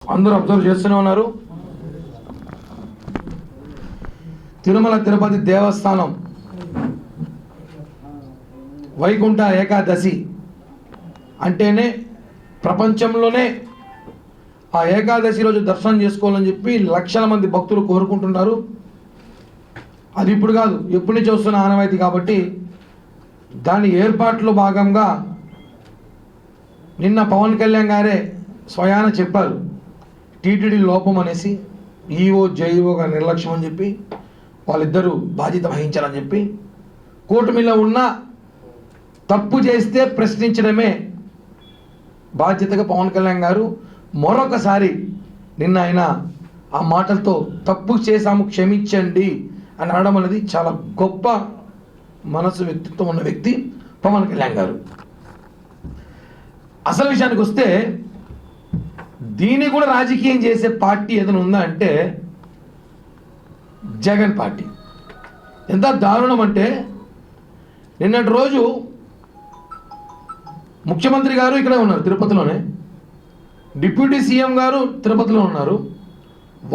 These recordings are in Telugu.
అందరూ అబ్జర్వ్ చేస్తూనే ఉన్నారు. తిరుమల తిరుపతి దేవస్థానం వైకుంఠ ఏకాదశి అంటేనే ప్రపంచంలోనే ఆ ఏకాదశి రోజు దర్శనం చేసుకోవాలని చెప్పి లక్షల మంది భక్తులు కోరుకుంటున్నారు. అది ఇప్పుడు కాదు, ఎప్పటి నుంచి వస్తున్న ఆనవాయితీ కాబట్టి దాని ఏర్పాట్లో భాగంగా నిన్న పవన్ కళ్యాణ్ గారే స్వయాన చెప్పారు, టీటీడీ లోపం అనేసి, ఈఓ జేఈఓ గారి నిర్లక్ష్యం అని చెప్పి వాళ్ళిద్దరూ బాధ్యత వహించాలని చెప్పి, కూటమిలో ఉన్న తప్పు చేస్తే ప్రశ్నించడమే బాధ్యతగా పవన్ కళ్యాణ్ గారు మరొకసారి నిన్న ఆయన ఆ మాటలతో తప్పు చేశాము క్షమించండి అని అనడం అనేది చాలా గొప్ప మనసు వ్యక్తిత్వం ఉన్న వ్యక్తి పవన్ కళ్యాణ్ గారు. అసలు విషయానికి వస్తే దీన్ని కూడా రాజకీయం చేసే పార్టీ ఏదైనా ఉందా అంటే జగన్ పార్టీ. ఎంత దారుణం అంటే నిన్నటి రోజు ముఖ్యమంత్రి గారు ఇక్కడే ఉన్నారు తిరుపతిలోనే, డిప్యూటీ సీఎం గారు తిరుపతిలో ఉన్నారు.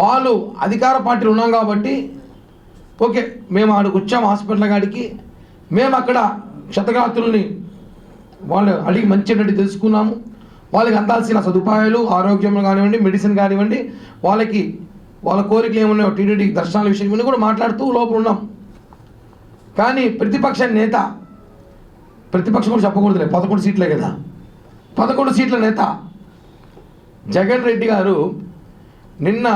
వాళ్ళు అధికార పార్టీలు ఉన్నాం కాబట్టి ఓకే, మేము ఆడికి వచ్చాము హాస్పిటల్ కాడికి, మేము అక్కడ క్షతగాత్రుల్ని వాళ్ళు అడిగి మంచినట్టు తెలుసుకున్నాము, వాళ్ళకి అందాల్సిన సదుపాయాలు ఆరోగ్యం కానివ్వండి, మెడిసిన్ కానివ్వండి, వాళ్ళకి వాళ్ళ కోరికలు ఏమున్నాయో టీటీడీ దర్శనాల విషయం ఇవన్నీ కూడా మాట్లాడుతూ లోపల ఉన్నాం. కానీ ప్రతిపక్షం కూడా చెప్పకూడదులే, 11 సీట్లే కదా, 11 సీట్ల నేత జగన్ రెడ్డి గారు నిన్న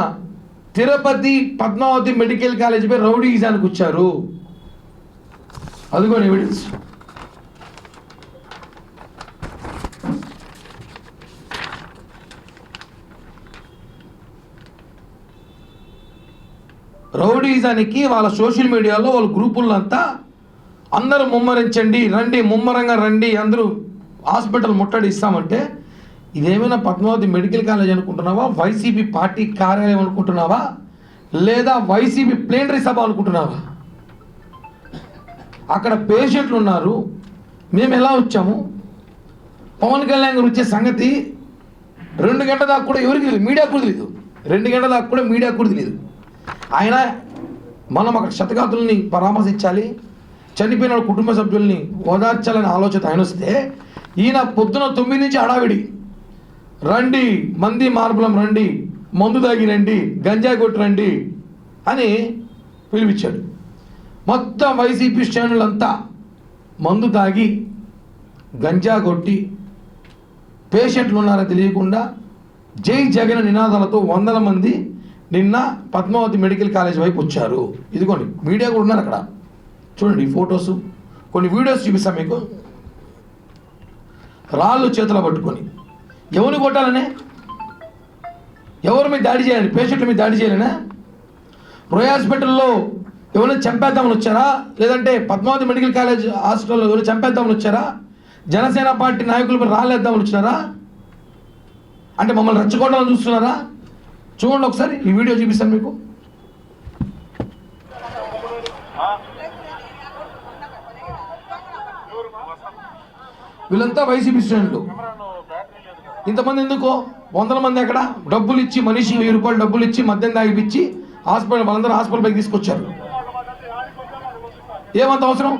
తిరుపతి పద్మావతి మెడికల్ కాలేజీపై రౌడీయిజానికి వచ్చారు. అదిగోని ఎవిడెన్స్. రౌడీజానికి వాళ్ళ సోషల్ మీడియాలో వాళ్ళ గ్రూపులంతా అందరూ ముమ్మరించండి, రండి, ముమ్మరంగా రండి, అందరూ హాస్పిటల్ ముట్టడి ఇస్తామంటే ఇదేమైనా పద్మావతి మెడికల్ కాలేజ్ అనుకుంటున్నావా, వైసీపీ పార్టీ కార్యాలయం అనుకుంటున్నావా, లేదా వైసీపీ ప్లేనరీ సభ అనుకుంటున్నావా? అక్కడ పేషెంట్లు ఉన్నారు, మేము ఎలా వచ్చాము? పవన్ కళ్యాణ్ గారు వచ్చే సంగతి 2 గంటల దాకా కూడా ఎవరికి తెలియదు, మీడియాకు కూడా తెలియదు. 2 గంటల దాకా కూడా మీడియాకు కూడా తెలియదు. ఆయన మనం అక్కడ క్షతగాతుల్ని పరామర్శించాలి, చనిపోయిన కుటుంబ సభ్యుల్ని ఓదార్చాలని ఆలోచన ఆయన వస్తే, ఈయన పొద్దున 9 నుంచి హడావిడి, రండి మంది మార్బలం రండి, మందు తాగి రండి, గంజాయి కొట్టి రండి అని పిలిపించాడు. మొత్తం వైసీపీ శ్రేణులంతా మందు తాగి గంజా కొట్టి పేషెంట్లు ఉన్నారని తెలియకుండా జై జగన్ నినాదాలతో వందల మంది నిన్న పద్మావతి మెడికల్ కాలేజ్ వైపు వచ్చారు. ఇదిగోండి మీడియా కూడా ఉన్నారు అక్కడ, చూడండి ఈ ఫొటోస్, కొన్ని వీడియోస్ చూపిస్తాం మీకు. రాళ్ళు చేతులు పట్టుకొని ఎవరిని కొట్టాలనే, ఎవరి మీద దాడి చేయాలని, పేషెంట్ల మీద దాడి చేయాలనే? రోయ్ హాస్పిటల్లో ఎవరైనా చంపేద్దామని వచ్చారా, లేదంటే పద్మావతి మెడికల్ కాలేజ్ హాస్పిటల్లో ఎవరైనా చంపేద్దామని వచ్చారా, జనసేన పార్టీ నాయకులపై రాళ్ళేద్దామని వచ్చినారా, అంటే మమ్మల్ని రెచ్చగొట్టాలని చూస్తున్నారా? చూడండి ఒకసారి ఈ వీడియో చూపిస్తాను మీకు. వీళ్ళంతా వైసీపీ శ్రేణులు. ఇంతమంది ఎందుకో, వందల మంది అక్కడ డబ్బులు ఇచ్చి, మనిషి 1000 రూపాయలు డబ్బులు ఇచ్చి మద్యం తాగిపించి హాస్పిటల్, వాళ్ళందరూ హాస్పిటల్ పైకి తీసుకొచ్చారు. ఏమంత అవసరం?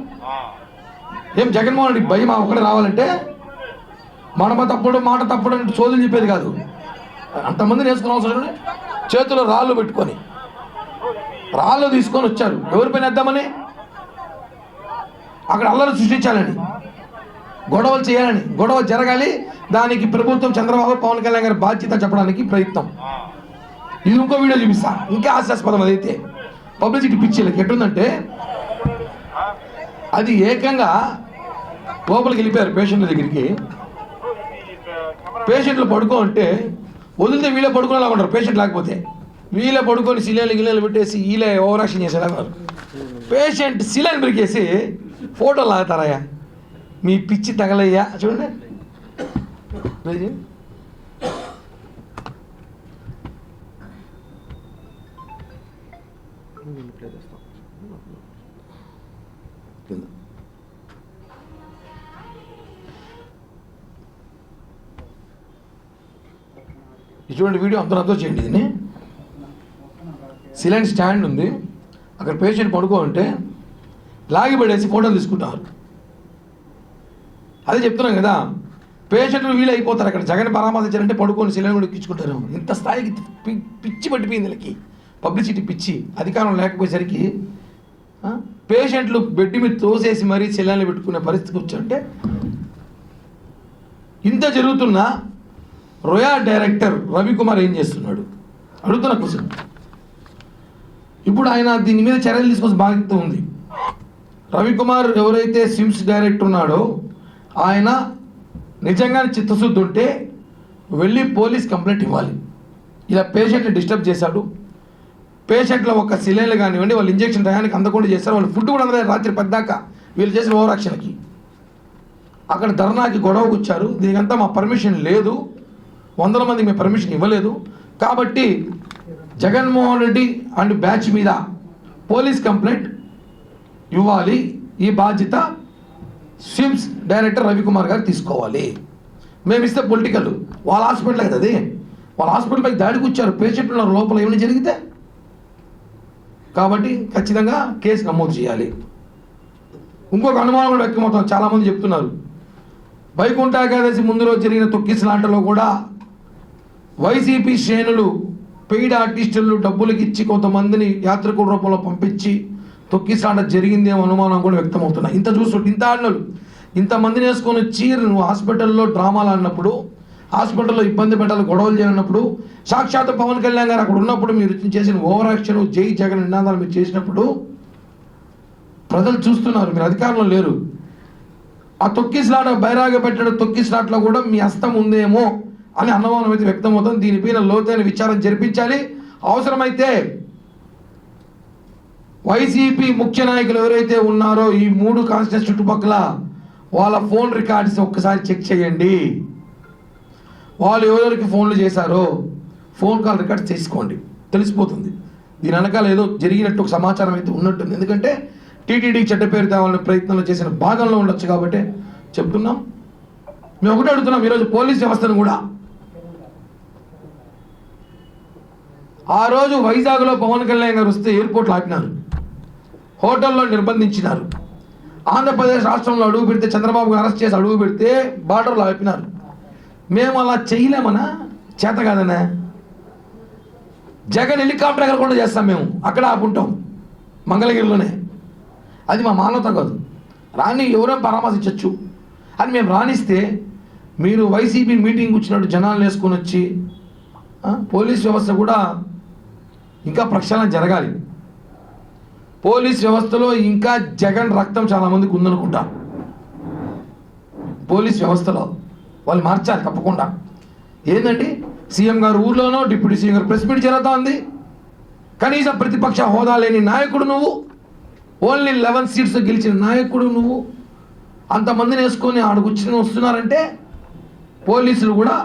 ఏం జగన్మోహన్ రెడ్డి భయం ఒకటే రావాలంటే? మనమ తప్పుడు మాట తప్పుడు అంటే సోదులు చెప్పేది కాదు. అంతమంది నేర్చుకున్న అవసరం, చేతిలో రాళ్ళు పెట్టుకొని రాళ్ళు తీసుకొని వచ్చారు. ఎవరిపైన వేద్దామని? అక్కడ అల్లరి సృష్టించాలని, గొడవలు చేయాలని, గొడవ జరగాలి, దానికి ప్రభుత్వం చంద్రబాబు పవన్ కళ్యాణ్ గారి బాధ్యత చెప్పడానికి ప్రయత్నం. ఇది ఇంకో వీడియో చూపిస్తా, ఇంకా హాస్యాస్పదం. అదైతే పబ్లిసిటీ పిచ్చిలకి ఎట్టుందంటే, అది ఏకంగా లోపలికి వెళ్ళిపోయారు పేషెంట్ల దగ్గరికి. పేషెంట్లు పడుకో అంటే వదిలితే వీళ్ళే పడుకునేలా ఉంటారు, పేషెంట్ లేకపోతే వీళ్ళే పడుకొని గిల్లెలు పెట్టేసి వీళ్ళే ఓవర్ యాక్షన్ చేసేలాగా. పేషెంట్ సిలైన్ బ్రికేసి ఫోటోలు లాగుతారయ్యా, మీ పిచ్చి తగలయ్యా. చూడండి చూడండి వీడియో అంతా చేయండి. దీన్ని సిలిండర్ స్టాండ్ ఉంది, అక్కడ పేషెంట్ పడుకో ఉంటే లాగి పడేసి ఫోటోలు తీసుకుంటారు. అదే చెప్తున్నాం కదా, పేషెంట్లు వీళ్ళు అయిపోతారు. అక్కడ జగన్ పరామర్శించారంటే పడుకొని సిలిండర్ కూడా ఎక్కించుకుంటారు. ఇంత స్థాయికి పిచ్చి పట్టిపోయింది వీళ్ళకి, పబ్లిసిటీ పిచ్చి. అధికారం లేకపోయేసరికి పేషెంట్లు బెడ్ మీద తోసేసి మరీ సిలిండర్లు పెట్టుకునే పరిస్థితికి వచ్చారంటే, ఇంత జరుగుతున్నా రోయా డైరెక్టర్ రవికుమార్ ఏం చేస్తున్నాడు అడుగుతున్న క్వశ్చన్. ఇప్పుడు ఆయన దీని మీద చర్యలు తీసుకోవాల్సిన బాధ్యత ఉంది. రవికుమార్ ఎవరైతే సిమ్స్ డైరెక్టర్ ఉన్నాడో ఆయన నిజంగానే చిత్తశుద్ధి ఉంటే వెళ్ళి పోలీస్ కంప్లైంట్ ఇవ్వాలి. ఇలా పేషెంట్ని డిస్టర్బ్ చేశాడు, పేషెంట్లో ఒక సిలిండర్లు కానివ్వండి, వాళ్ళు ఇంజక్షన్ టయానికి అందకుండా చేశారు, వాళ్ళు ఫుడ్ కూడా అందలేదు రాత్రి పెద్దాక వీళ్ళు చేసిన ఓవరాక్షన్కి. అక్కడ ధర్నాకి గొడవకు వచ్చారు. దీనికంతా మా పర్మిషన్ లేదు, 100 మందికి మేము పర్మిషన్ ఇవ్వలేదు. కాబట్టి జగన్మోహన్ రెడ్డి అండ్ బ్యాచ్ మీద పోలీస్ కంప్లైంట్ ఇవ్వాలి. ఈ బాధ్యత స్విమ్స్ డైరెక్టర్ రవికుమార్ గారు తీసుకోవాలి. మేము ఇస్తే పొలిటికల్, వాళ్ళ హాస్పిటల్ కదా అది, వాళ్ళ హాస్పిటల్పై దాడికి వచ్చారు, పేషెంట్ ఉన్నారు లోపల, ఏమైనా జరిగితే. కాబట్టి ఖచ్చితంగా కేసు నమోదు చేయాలి. ఇంకొక అనుమానం కూడా వ్యక్తమవుతుంది, చాలామంది చెప్తున్నారు వైకుంఠ ఏకాదశి ముందు రోజు జరిగిన తొక్కిసలాటలో కూడా వైసీపీ శ్రేణులు పెయిడ్ ఆర్టిస్టులు డబ్బులకి ఇచ్చి కొంతమందిని యాత్రికుల రూపంలో పంపించి తొక్కిసలాట జరిగిందేమో అనుమానం కూడా వ్యక్తమవుతున్నాయి. ఇంత చూస్తుంటే ఇంత ఆడినలు ఇంతమందిని వేసుకొని వచ్చి నువ్వు హాస్పిటల్లో డ్రామాలు ఆడినప్పుడు, హాస్పిటల్లో ఇబ్బంది పెట్టాలి, గొడవలు చేయనప్పుడు, సాక్షాత్ పవన్ కళ్యాణ్ గారు అక్కడ ఉన్నప్పుడు మీరు చేసిన ఓవర్ యాక్షన్, జై జగన్ నినాదాలు మీరు చేసినప్పుడు ప్రజలు చూస్తున్నారు, మీరు అధికారంలో లేరు. ఆ తొక్కిసలాట బైరాగ పెట్టడం తొక్కిసలాటలో కూడా మీ హస్తం ఉందేమో అని అనుమానం అయితే వ్యక్తమవుతుంది. దీనిపైన లోతైన విచారణ జరిపించాలి. అవసరమైతే వైసీపీ ముఖ్య నాయకులు ఎవరైతే ఉన్నారో ఈ 3 కాన్స్టిట్యూన్స్ చుట్టుపక్కల వాళ్ళ ఫోన్ రికార్డ్స్ ఒక్కసారి చెక్ చేయండి. వాళ్ళు ఎవరెవరికి ఫోన్లు చేశారో ఫోన్ కాల్ రికార్డ్స్ తీసుకోండి, తెలిసిపోతుంది. దీని వెనకాల ఏదో జరిగినట్టు ఒక సమాచారం అయితే ఉన్నట్టుంది. ఎందుకంటే టీటీడీ చెడ్డ పేరు తేవాలని ప్రయత్నంలో చేసిన భాగంలో ఉండొచ్చు కాబట్టి చెప్తున్నాం. మేము ఒకటి అడుగుతున్నాం, ఈరోజు పోలీస్ వ్యవస్థను కూడా. ఆ రోజు వైజాగ్లో పవన్ కళ్యాణ్ గారు వస్తే ఎయిర్పోర్ట్లో ఆపినారు, హోటల్లో నిర్బంధించినారు. ఆంధ్రప్రదేశ్ రాష్ట్రంలో అడుగు పెడితే చంద్రబాబు అరెస్ట్ చేసి అడుగు పెడితే బార్డర్లో ఆపినారు. మేము అలా చేయలేమనా, చేత కాదనా? జగన్ హెలికాప్టర్ ఎగరకుండా చేస్తాం, మేము అక్కడ ఆపుంటాం మంగళగిరిలోనే. అది మా మానవత కాదు. రాని ఎవరైనా పరామర్శించవచ్చు అని మేము రాణిస్తే మీరు వైసీపీ మీటింగ్ వచ్చినట్టు జనాలను వేసుకొని వచ్చి పోలీస్ వ్యవస్థ కూడా ఇంకా ప్రక్షాళన జరగాలి. పోలీస్ వ్యవస్థలో ఇంకా జగన్ రక్తం చాలామందికి ఉందనుకుంటా. పోలీస్ వ్యవస్థలో వాళ్ళు మార్చాలి తప్పకుండా. ఏంటండి, సీఎం గారు ఊర్లోనో డిప్యూటీ సీఎం గారు ప్రెస్ మీట్ జరుగుతూ ఉంది. కనీసం ప్రతిపక్ష హోదా లేని నాయకుడు నువ్వు, ఓన్లీ 11 సీట్స్ గెలిచిన నాయకుడు నువ్వు, అంతమందిని వేసుకొని ఆడకొచ్చి వస్తున్నారంటే పోలీసులు కూడా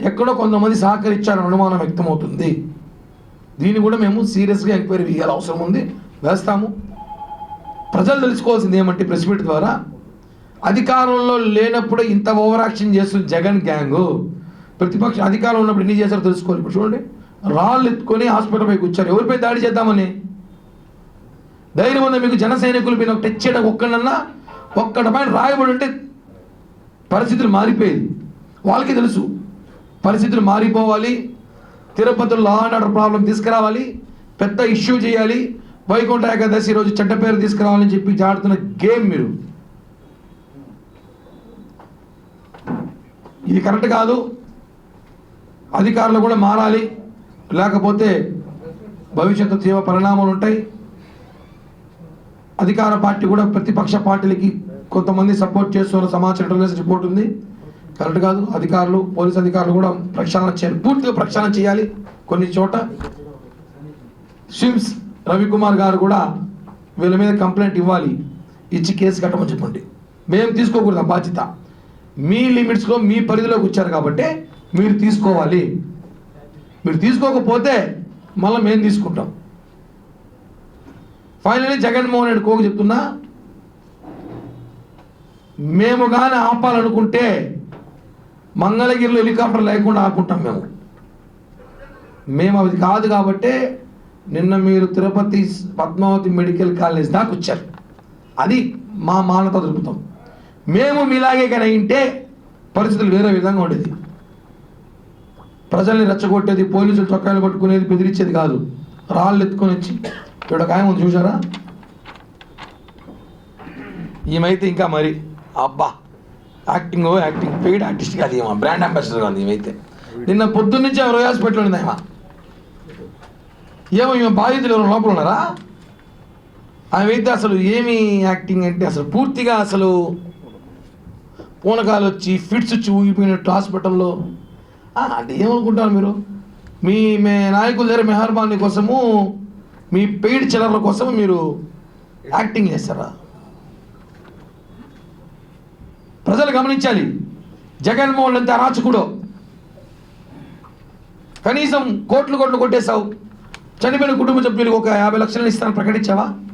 ఎక్కడో కొంతమంది సహకరించారని అనుమానం వ్యక్తమవుతుంది. దీన్ని కూడా మేము సీరియస్గా ఎంక్వైరీ చేయాలి, అవసరం ఉంది, వేస్తాము. ప్రజలు తెలుసుకోవాల్సింది ఏమంటే ప్రెస్ మీట్ ద్వారా అధికారంలో లేనప్పుడు ఇంత ఓవర్ యాక్షన్ చేస్తుంది జగన్ గ్యాంగు. ప్రతిపక్ష అధికారంలో ఉన్నప్పుడు ఎన్ని చేశారో తెలుసుకోవాలి. ఇప్పుడు చూడండి, రాళ్ళు ఎత్తుకొని హాస్పిటల్ పైకి వచ్చారు. ఎవరిపై దాడి చేద్దామని ధైర్యం ఉందా మీకు? జన సైనికుల పైన టచ్ చేయడం ఒక్కడన్నా ఒక్కడి పైన రాయబడి ఉంటే పరిస్థితులు మారిపోయేది. వాళ్ళకి తెలుసు పరిస్థితులు మారిపోవాలి, తిరుపతిలో లా అండ్ ఆర్డర్ ప్రాబ్లం తీసుకురావాలి, పెద్ద ఇష్యూ చేయాలి, వైకుంఠ ఏకాదశి రోజు చెడ్డ పేరు తీసుకురావాలని చెప్పి ఆడుతున్న గేమ్ మీరు. ఇది కరెక్ట్ కాదు. అధికారులు కూడా మారాలి, లేకపోతే భవిష్యత్తు తీవ్ర పరిణామాలు ఉంటాయి. అధికార పార్టీ కూడా ప్రతిపక్ష పార్టీలకి కొంతమంది సపోర్ట్ చేస్తున్న సమాచారం ఇంటెలిజెన్స్ రిపోర్ట్ ఉంది. కరెక్ట్ కాదు. అధికారులు, పోలీస్ అధికారులు కూడా ప్రక్షాళన చేయాలి, పూర్తిగా ప్రక్షాళన చేయాలి. కొన్ని చోట స్విమ్స్ రవికుమార్ గారు కూడా వీళ్ళ మీద కంప్లైంట్ ఇవ్వాలి, ఇచ్చి కేసు కట్టమని చెప్పండి. మేము తీసుకోకూడదు ఆ బాధ్యత. మీ లిమిట్స్లో మీ పరిధిలోకి వచ్చారు కాబట్టి మీరు తీసుకోవాలి. మీరు తీసుకోకపోతే మళ్ళీ మేము తీసుకుంటాం. ఫైనలీ జగన్మోహన్ రెడ్డి కోకు చెప్తున్నా, మేము కానీ ఆపాలనుకుంటే మంగళగిరిలో హెలికాప్టర్ లేకుండా ఆపుకుంటాం. మేము మేము అది కాదు కాబట్టే నిన్న మీరు తిరుపతి పద్మావతి మెడికల్ కాలేజ్ దాకా వచ్చారు. అది మా మానవత దృక్పథం. మేము మీలాగే కానీ ఉంటే పరిస్థితులు వేరే విధంగా ఉండేది. ప్రజల్ని రెచ్చగొట్టేది, పోలీసులు చొక్కాయలు పట్టుకునేది, బెదిరించేది కాదు. రాళ్ళు ఎత్తుకొని వచ్చి ఇక్కడ ఒక ఆయన ఉంది చూసారా, ఈమైతే ఇంకా మరి అబ్బా యాక్టింగ్ పెయిడ్ ఆర్టిస్ట్ కాదు, ఏమో బ్రాండ్ అంబాసిడర్ కాదు. ఈమైతే నిన్న పొద్దున్న నుంచి ఎవరు హాస్పిటల్ ఉంది ఏమో ఈమె బాధితులు ఎవరు లోపల ఉన్నారా? ఆమె అసలు ఏమి యాక్టింగ్ అంటే అసలు పూర్తిగా అసలు పూనకాలు వచ్చి ఫిట్స్ వచ్చి ఊగిపోయినట్టు హాస్పిటల్లో. అంటే ఏమనుకుంటారు మీరు? మీ నాయకుల దగ్గర మెహర్బానీ కోసము, మీ పెయిడ్ చిల్లర్ల కోసము మీరు యాక్టింగ్ చేస్తారా? ప్రజలు గమనించాలి. జగన్మోహన్ అంతా అరాచకుడో. కనీసం కోట్లు కొట్టేశావు. చనిపోయిన కుటుంబ సభ్యులకు ఒక 50 లక్షలు ఇస్తానని ప్రకటించావా?